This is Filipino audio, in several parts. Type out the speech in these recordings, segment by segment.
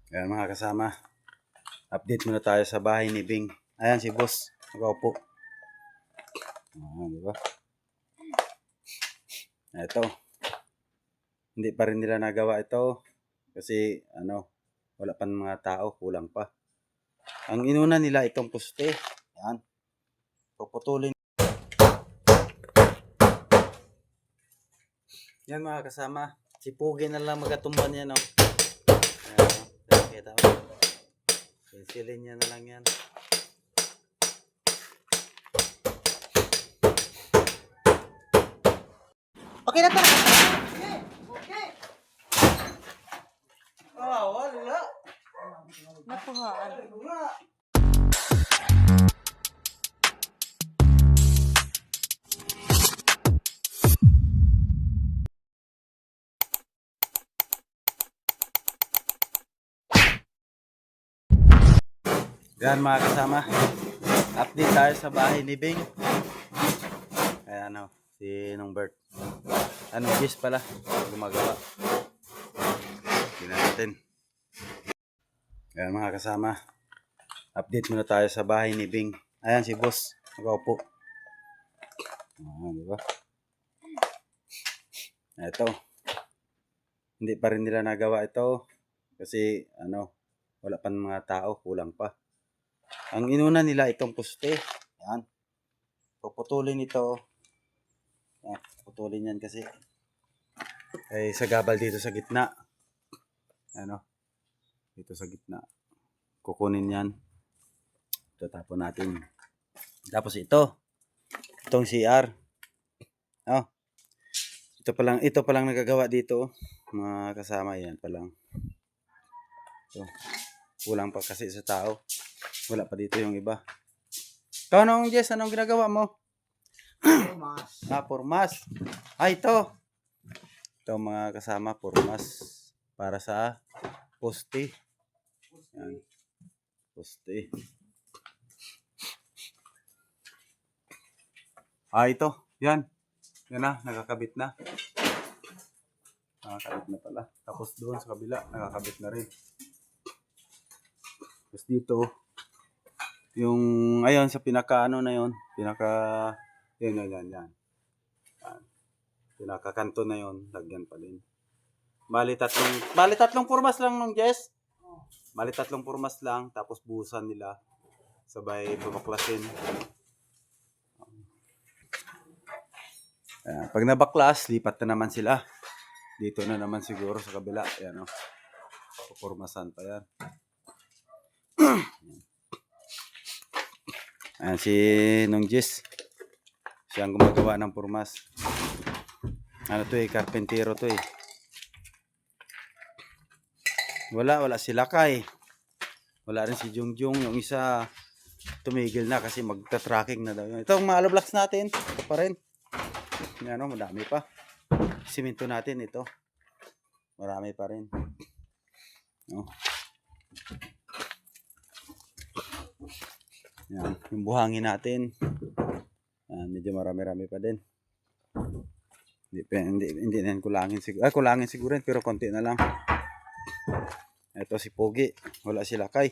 Ayan mga kasama, update muna tayo sa bahay ni Bing. Ayan si boss, nakaupo. Di ba? Ito, hindi pa rin nila nagawa ito kasi wala pa ng mga tao, kulang pa. Ang inuna nila itong poste. Ayan, puputulin. Yan mga kasama, si Pugi na lang magatumba niya, no? Ayan, kita mo. Pensilin niya na lang yan. Okay na to. Okay. Wala. Napuhaan. Yan mga kasama, update tayo sa bahay ni Bing. Ayan si Bert. Gis pala, gumagawa. Tingnan natin. Ayan mga kasama, update muna tayo sa bahay ni Bing. Ayan si boss, nakaupo. Di ba? Ito, hindi pa rin nila nagawa ito kasi wala pa ng mga tao, kulang pa. Ang inuna nila itong poste. Yan. Puputulin ito. Yan. Putulin yan kasi ay sa gabal dito sa gitna. Dito sa gitna. Kukunin yan. Ito tapon natin. Tapos ito. Itong CR. Ito pa lang nagagawa dito. Mga kasama yan pa lang. Ito. Kulang pa kasi sa tao. Wala pa dito yung iba. Ikaw Jess, anong ginagawa mo? Purmas. Ito. Ito mga kasama, purmas. Para sa poste. Yan. Poste. Ito. Yan. Yan na, nakakabit na. Nakakabit na pala. Tapos doon sa kabila, nakakabit na rin. Tapos dito, yung ayun sa pinaka na yun, yan. Pinaka kanto na yun, lagyan pa din. Bali tatlong purmas lang nung Jess. Bali tatlong purmas lang, tapos buhusan nila. Sabay babaklasin. Pag nabaklas, lipat na naman sila. Dito na naman siguro sa kabila. Ayan pupurmasan pa yan. Ayan si Jess. Siya ang gumagawa ng purmas. Karpentero to eh. Wala si Lakay. Wala rin si Jungjung. Yung isa tumigil na kasi magta-tracking na daw. Ito ang mga alablocks natin. Ito pa rin. Madami pa. Simento natin ito. Marami pa rin. Yan, yung buhangin natin. Medyo marami-rami pa din. Hindi na kulangin siguro. Kulangin siguro pero konti na lang. Ito si Pogi. Wala si Lakay.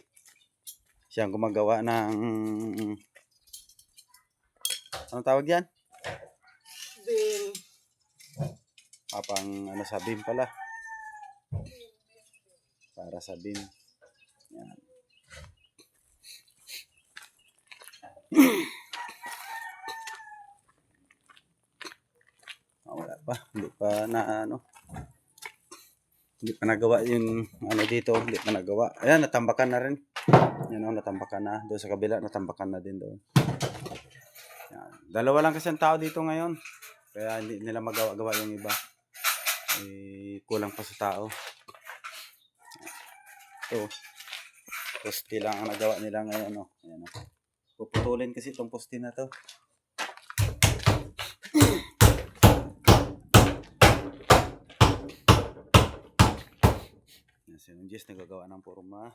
Siya ang gumagawa ng anong tawag yan? Beam. Pang sa beam pala. Para sa beam. Yan. Wala pa. Hindi pa nagawa yung dito. Hindi pa nagawa. Ayan, natambakan na rin. Natambakan na. Doon sa kabila, natambakan na din doon. Yan. Dalawa lang kasi ang tao dito ngayon. Kaya hindi nila magawa yung iba. Kulang pa sa tao. Ito. Poste lang ang nagawa nila ngayon. Ayan. Puputulin kasi itong poste na to. Si Jess nagagawa ng purma.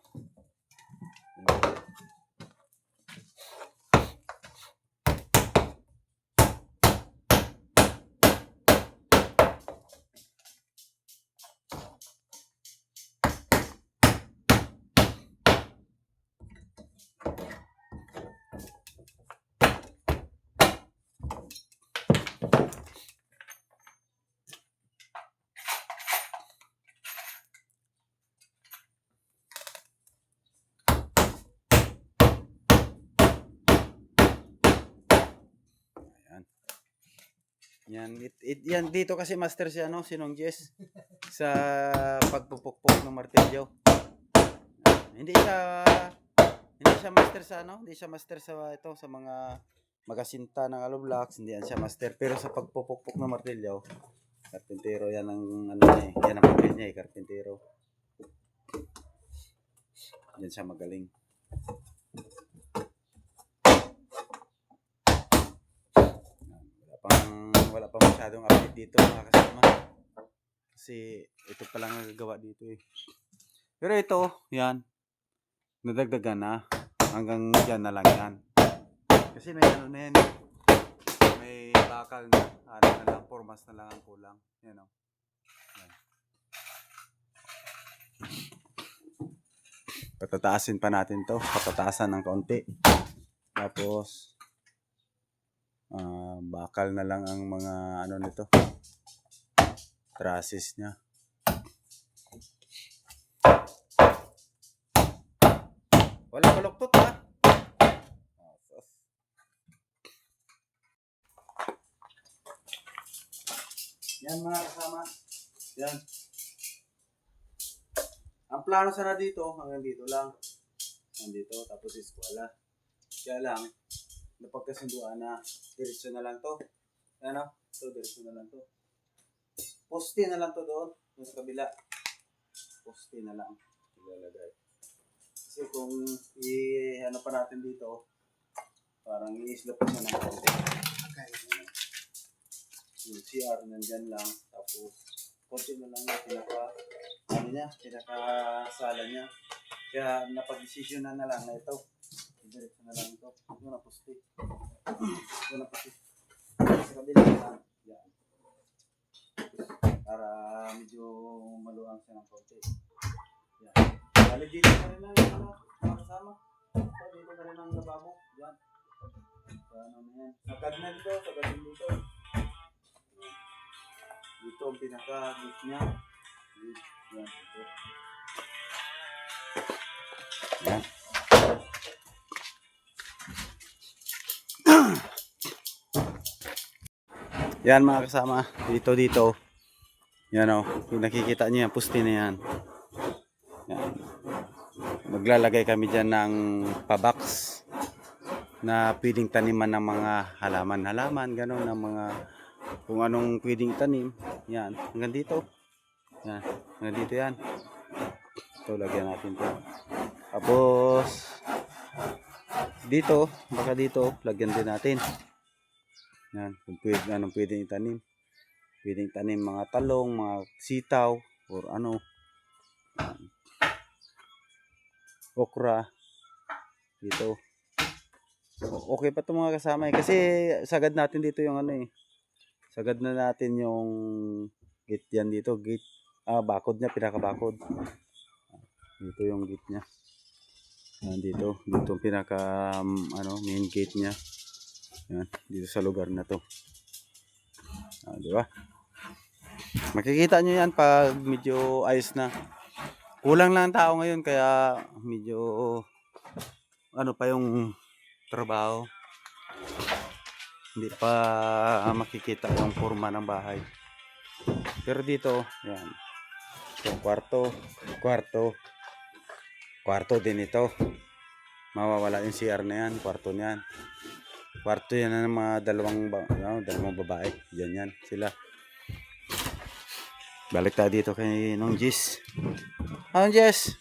Yan dito kasi master siya no, Sinong Jess sa pagpupukpok ng martilyo. Hindi siya master sa ano, hindi siya master sa ito sa mga magasinta ng hollow blocks, hindi yan siya master pero sa pagpupukpok ng martilyo, karpintero yan ang ano niya, yan ang papel niya, karpintero. Yan siya magaling. Wala pa masyadong update dito mga kasama. Kasi ito pa lang nagagawa dito eh. Pero ito, yan. Nadagdagan na. Hanggang dyan na lang yan. Kasi may ano na yan. May bakal na. Ano na lang, formas na lang ang kulang. Yan o. Yan. Patataasin pa natin to. Patataasan ng kaunti. Tapos, bakal na lang ang mga ano nito. Trusses niya. Wala baluktot ha. Yan mga kasama. Yan. Ang plano sana dito, hanggang dito lang. Nandito, tapos eskwela. Kaya lang, napagkasunduan na diretso na lang to. Ano? So, diretso na lang to. Poste na lang to doon. Yung sa kabila. Poste na lang. Ilalagay. Kasi kung ano pa natin dito, parang i-isla pa siya ng konti. Yung CR nandyan lang. Tapos, konti na lang yung pinaka-sala niya. Kaya napag-desisyon na lang na ito. Diretso na lang ito. Ito na poste. Ito na poste. Sa kabila lang. Yan. Para medyo maluwang siya ng konti. Yan. Bali dito na rin ang mga kasama. So, dito na rin ang lababo. Yan. So, ano na yan. Sagad na dito. Sagad din dito. Dito ang pinaka-gate niya. Yan. Dito. Yan. Yan mga kasama. Dito. Yan o. Nakikita niyo yung poste na yan. Yan. Maglalagay kami dyan ng pabox na pwedeng taniman ng mga halaman, gano'n, ng mga kung anong pwedeng tanim. Yan, hanggang dito. Yan, hanggang dito yan. Ito, lagyan natin ito. Tapos, dito, baka dito, lagyan din natin. Yan, kung anong pwedeng itanim. Pwedeng tanim mga talong, mga sitaw, or ano. Yan. Okra dito. Okay pa ito mga kasama eh. Kasi sagad natin dito yung ano eh. Sagad na natin yung gate yan dito. Gate. Bakod niya. Pinaka-bakod. Dito yung gate niya. Dito. Dito yung pinaka main gate niya. Yan. Dito sa lugar na to. Diba? Makikita nyo yan pag medyo ayos na. Kulang lang ang tao ngayon kaya medyo ano pa yung trabaho. Hindi pa makikita yung forma ng bahay. Pero dito, yan. Yung kwarto din ito. Mawawala yung CR na yan, kwarto niyan. Kwarto yan ng mga dalawang babae. Yan sila. Balik tayo dito kay Nong Jess. Nong Jess?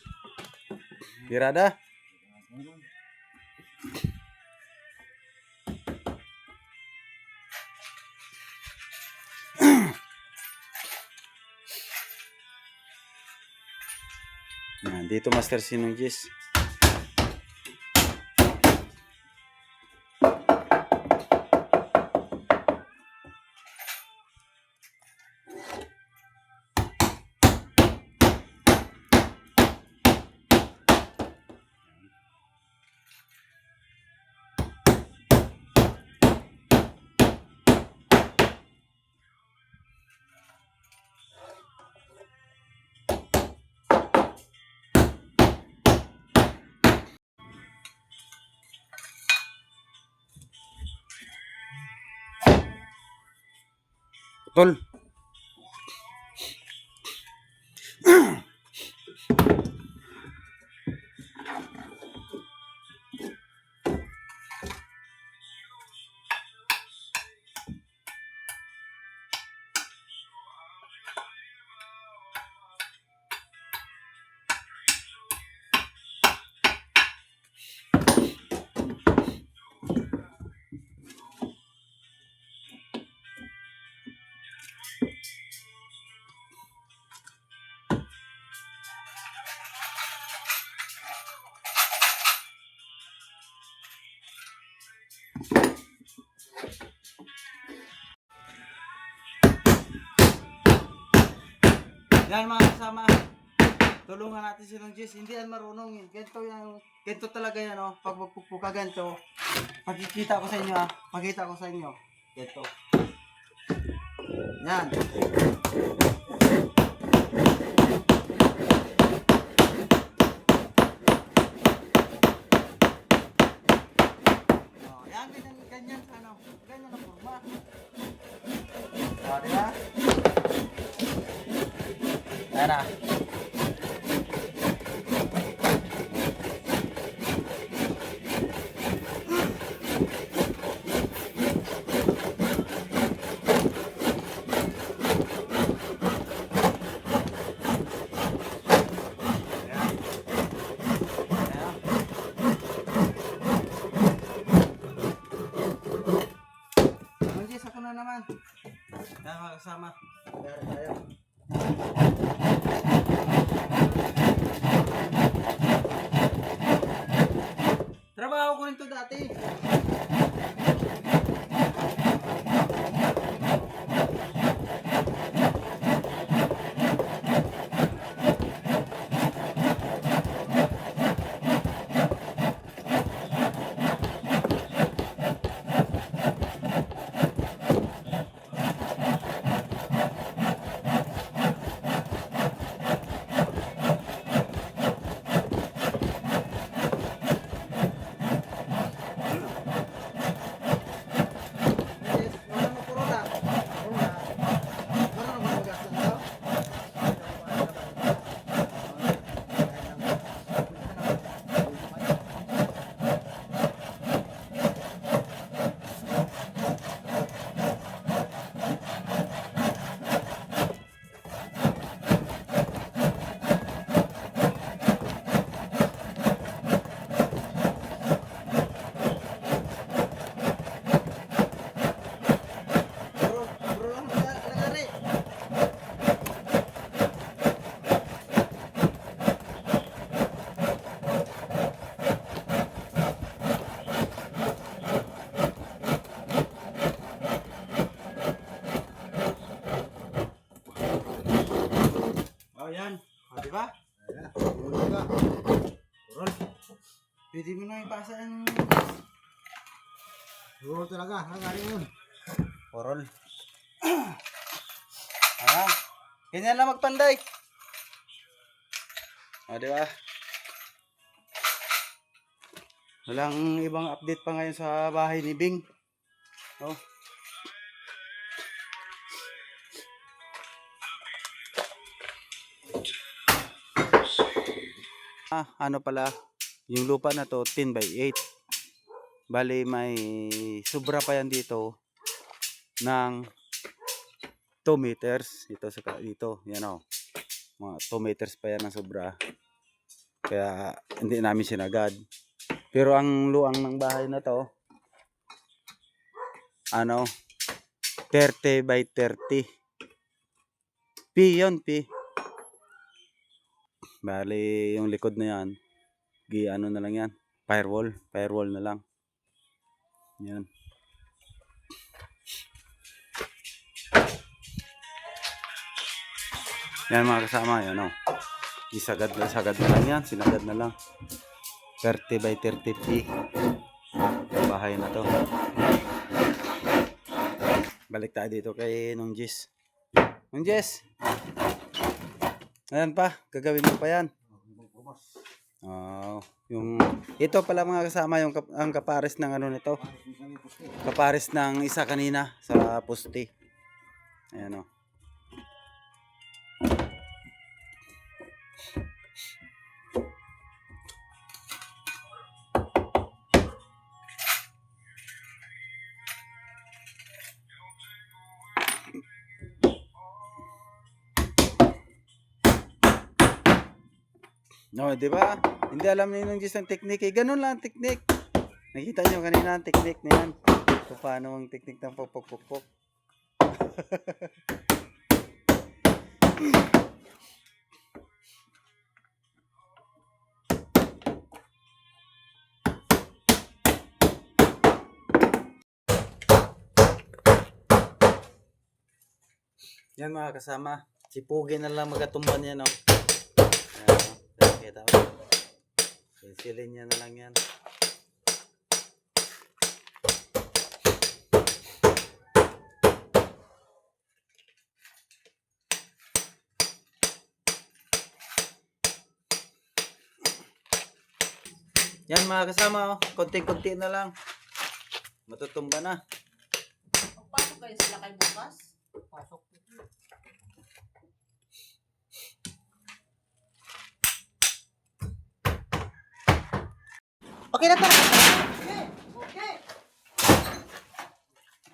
Birada? Yan, dito master si Nong Jess. Tol. Yan mga kasama. Tulungan natin si Nong Jis. Hindi yan marunong eh. Ganito talaga yan oh. Pag magpupuka ganito. Pakikita ko sa inyo ah. Pakita ko sa inyo. Ganito. Yan. Oh, yan ganyan ano. Ganyan ang forma. Oh, di ba? Yan ah. Manjis, ako na naman. Yan mga kasama. Dari tayo. Trabaho ko rin to dati. Oh, yan. O, di ba? Kurol. Pwede mo na ipasa yung... Siguro talaga, nagari yun. Kurol. Ah, ganyan lang magpanday. O, di ba? Walang ibang update pa ngayon sa bahay ni Bing. Oh. Ano pala, yung lupa na to 10 by 8. Bali may sobra pa yan dito ng 2 meters. Ito sa dito, yan oh. Mga 2 meters pa yan ng sobra. Kaya hindi namin sinagad. Pero ang luang ng bahay na to ano 30 by 30. P yun, P. Bali, yung likod na yan, ano na lang yan, firewall na lang. Yan. Yan mga kasama, yan o. Isagad na lang yan, sinagad na lang. 30 by 30 feet. Bahay na to. Balik tayo dito kay Nong Jis. Nong Jis! Ayan pa, gagawin mo pa yan. Yung ito pala mga kasama yung ang kapares ng ano nito. Kapares ng isa kanina sa poste. Ayan o. No, di ba? Hindi alam ni nung Diyos ang teknik eh. Ganun lang ang teknik. Nakita nyo kanina ang teknik na yan. Kung paano ang teknik ng pupuk-pukpuk. Yan mga kasama. Sipugin na lang magatumban yan, oh. Ayan, oh. Kita mo. Pensilin niya na lang yan. Yan mga kasama, oh. Konti-konti na lang. Matutumba na. Pasok kayo sila kay bukas? Pasok. Okay na to. Okay. Okay.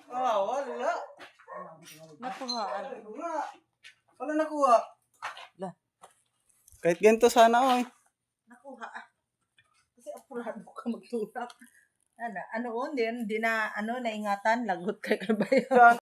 Ah, wala. Nakuhaan. Wala nakuha. Lah. Kahit ganito sana, oh. Nakuha. Kasi apurado ka magtulak. Ano, hindi na, naingatan, lagot kay kabayo.